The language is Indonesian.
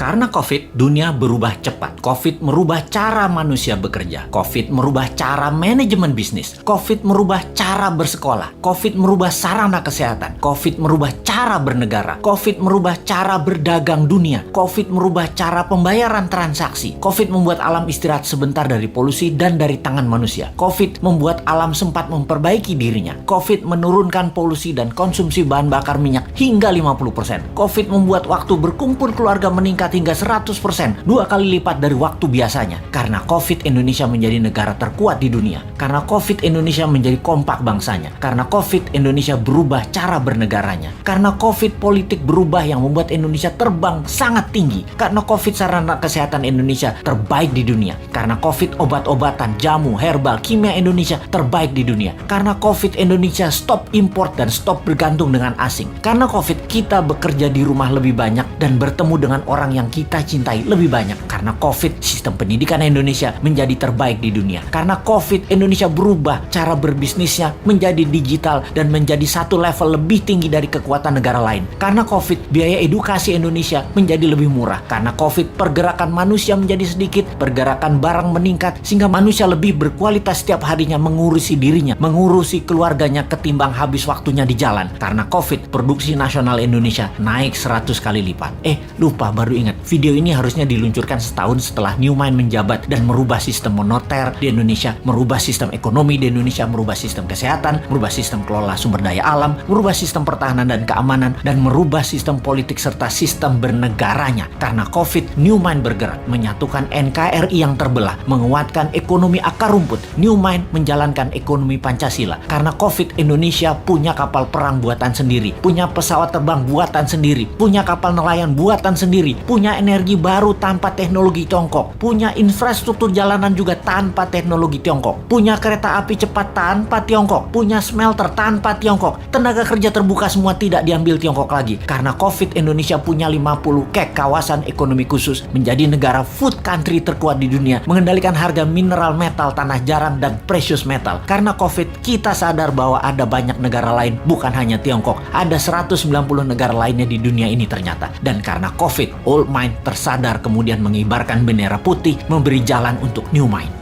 Karena COVID, dunia berubah cepat. COVID merubah cara manusia bekerja. COVID merubah cara manajemen bisnis. COVID merubah cara bersekolah. COVID merubah sarana kesehatan. COVID merubah cara bernegara. COVID merubah cara berdagang dunia. COVID merubah cara pembayaran transaksi. COVID membuat alam istirahat sebentar dari polusi dan dari tangan manusia. COVID membuat alam sempat memperbaiki dirinya. COVID menurunkan polusi dan konsumsi bahan bakar minyak hingga 50%. COVID membuat waktu berkumpul keluarga meningkat hingga 100%, 2 kali lipat dari waktu biasanya. Karena COVID, Indonesia menjadi negara terkuat di dunia. Karena COVID, Indonesia menjadi kompak bangsanya. Karena COVID, Indonesia berubah cara bernegaranya. Karena COVID, politik berubah yang membuat Indonesia terbang sangat tinggi. Karena COVID, sarana kesehatan Indonesia terbaik di dunia. Karena COVID, obat-obatan, jamu, herbal, kimia Indonesia terbaik di dunia. Karena COVID, Indonesia stop import dan stop bergantung dengan asing. Karena COVID, kita bekerja di rumah lebih banyak dan bertemu dengan orang yang kita cintai lebih banyak. Karena COVID, sistem pendidikan Indonesia menjadi terbaik di dunia. Karena COVID, Indonesia berubah cara berbisnisnya menjadi digital dan menjadi satu level lebih tinggi dari kekuatan negara lain. Karena COVID, biaya edukasi Indonesia menjadi lebih murah. Karena COVID, pergerakan manusia menjadi sedikit, pergerakan barang meningkat, sehingga manusia lebih berkualitas setiap harinya mengurusi dirinya, mengurusi keluarganya ketimbang habis waktunya di jalan. Karena COVID, produksi nasional Indonesia naik 100 kali lipat. Lupa, baru ingat. Video ini harusnya diluncurkan setahun setelah Newmind menjabat dan merubah sistem moneter di Indonesia, merubah sistem ekonomi di Indonesia, merubah sistem kesehatan, merubah sistem kelola sumber daya alam, merubah sistem pertahanan dan keamanan, dan merubah sistem politik serta sistem bernegaranya. Karena COVID, Newmind bergerak menyatukan NKRI yang terbelah, menguatkan ekonomi akar rumput. Newmind menjalankan ekonomi Pancasila. Karena COVID, Indonesia punya kapal perang buatan sendiri, punya pesawat terbang buatan sendiri, punya kapal nelayan buatan sendiri, punya energi baru tanpa teknologi Tiongkok, punya infrastruktur jalanan juga tanpa teknologi Tiongkok, punya kereta api cepat tanpa Tiongkok, punya smelter tanpa Tiongkok, tenaga kerja terbuka semua tidak diambil Tiongkok lagi. Karena COVID, Indonesia punya 50 KEK, kawasan ekonomi khusus, menjadi negara food country terkuat di dunia, mengendalikan harga mineral, metal, tanah jarang, dan precious metal. Karena COVID, kita sadar bahwa ada banyak negara lain, bukan hanya Tiongkok, ada 190 negara lainnya di dunia ini ternyata. Dan karena COVID, Old Mind tersadar kemudian mengibarkan bendera putih, memberi jalan untuk New Mind.